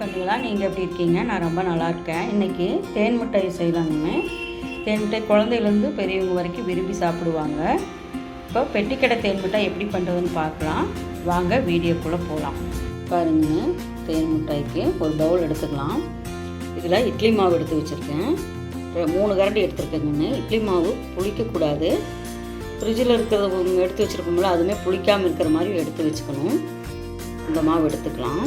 கண்ணுங்களா, நீங்கள் எப்படி இருக்கீங்க? நான் ரொம்ப நல்லா இருக்கேன். இன்றைக்கி தேன் மிட்டாய் செய்யலாங்கன்னு. தேன் மிட்டாய் குழந்தையிலேருந்து பெரியவங்க வரைக்கும் விரும்பி சாப்பிடுவாங்க. இப்போ பெட்டிக்கடை தேன் மிட்டாய் எப்படி பண்ணுறதுன்னு பார்க்கலாம். வாங்க வீடியோக்குள்ளே போகலாம். பாருங்க, தேன் மிட்டாய்க்கு ஒரு பவுல் எடுத்துக்கலாம். இதில் இட்லி மாவு எடுத்து வச்சுருக்கேன். 3 கரண்டி எடுத்துருக்கேங்கன்னு. இட்லி மாவு புளிக்கக்கூடாது. ஃப்ரிட்ஜில் இருக்கிறத எடுத்து வச்சுருக்கோம்ல, அதுவுமே புளிக்காமல் இருக்கிற மாதிரி எடுத்து வச்சுக்கணும். இந்த மாவு எடுத்துக்கலாம்.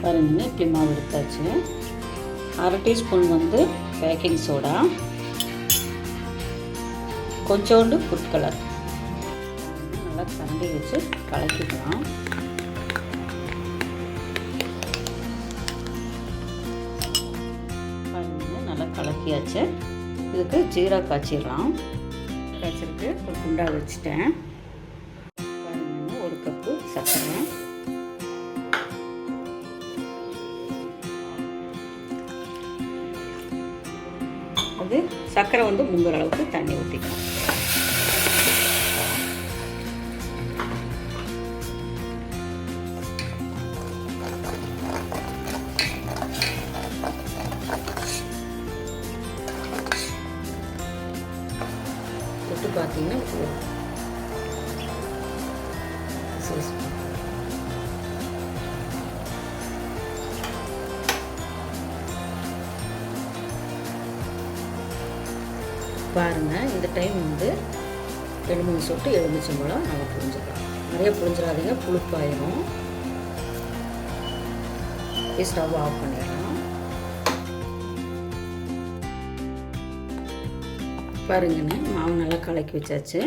பாருங்க, இட்லி மாவு எடுத்தாச்சு. 1/2 டீஸ்பூன் பேக்கிங் சோடா, கொஞ்சோண்டு ஃபுட் கலர் நல்லா கரண்டி வச்சு கலக்கிக்கலாம். பாருங்க, நல்லா கலக்கியாச்சு. இதுக்கு ஜீரா காய்ச்சிடலாம். காய்ச்சிருக்கு ஒரு குண்டா வச்சுட்டேன். பாருங்க, 1 கப்பு சர்க்கரை, அது சர்க்கரை முங்குற அளவுக்கு தண்ணி ஊற்றிக்கலாம். தொட்டு பார்த்தீங்கன்னா பாருங்கள், இந்த டைம் எலுமிச்சை சொட்டு எலுமிச்சம்பழம் நல்லா புழிஞ்சிக்கலாம். நிறைய புழிஞ்சிடாதீங்க, புளிப்பாயிரும். ஸ்டவ் ஆஃப் பண்ணிடலாம். பாருங்கண்ணே, மாவு நல்லா கலக்கி வச்சாச்சு.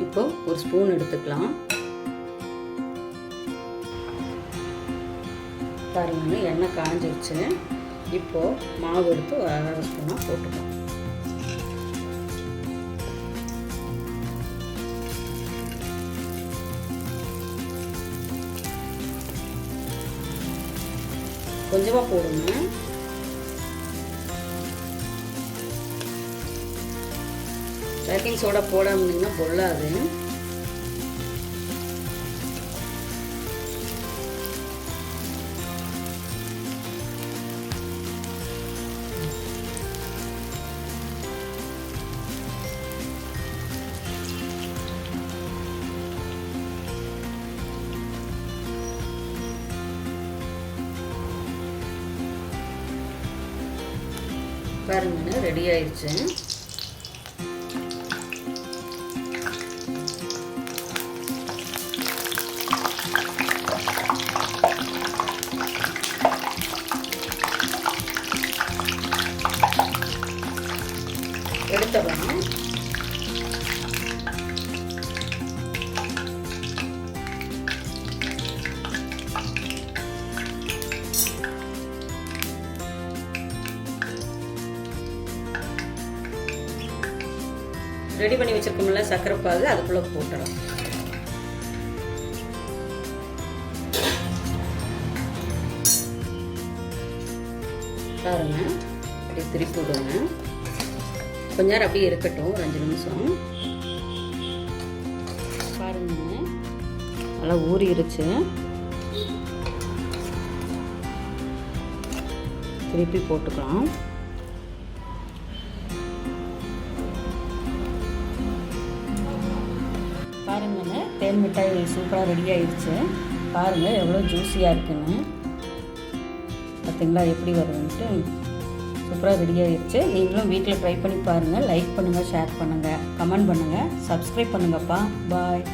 இப்போ ஒரு ஸ்பூன் எடுத்துக்கலாம். பாருங்கண்ணே, எண்ணெய் காஞ்சிருச்சு. இப்போது மாவு எடுத்து 1/2 ஸ்பூனாக போட்டுக்கலாம். கொஞ்சமாக போடுங்க. பேக்கிங் சோடா போடாமல் இருந்தீங்கன்னா பொல்லாது. பாருங்க, ரெடி ஆயிடுச்சு. எடுத்துடலாம். ரெடி பண்ணி வச்சிருக்கோம்ல சர்க்கரை பாகு, அதுக்குள்ளே போட்டுடலாம். பாருங்க, அப்படியே திருப்பி விடுங்க. கொஞ்ச நேரம் அப்படியே இருக்கட்டும், ஒரு 5 நிமிஷம். பாருங்க, நல்லா ஊறிடுச்சு. திருப்பி போட்டுக்கலாம். பாருங்கன்னு, தேன் மிட்டாய் சூப்பராக ரெடி ஆயிடுச்சு. பாருங்கள் எவ்வளோ ஜூஸியாக இருக்குன்னு. பார்த்தீங்களா எப்படி வருதுன்ட்டு? சூப்பராக ரெடி ஆயிடுச்சு. நீங்களும் வீட்டில் ட்ரை பண்ணி பாருங்கள். லைக் பண்ணுங்கள், ஷேர் பண்ணுங்கள், கமெண்ட் பண்ணுங்கள், சப்ஸ்கிரைப் பண்ணுங்கப்பா. பாய்.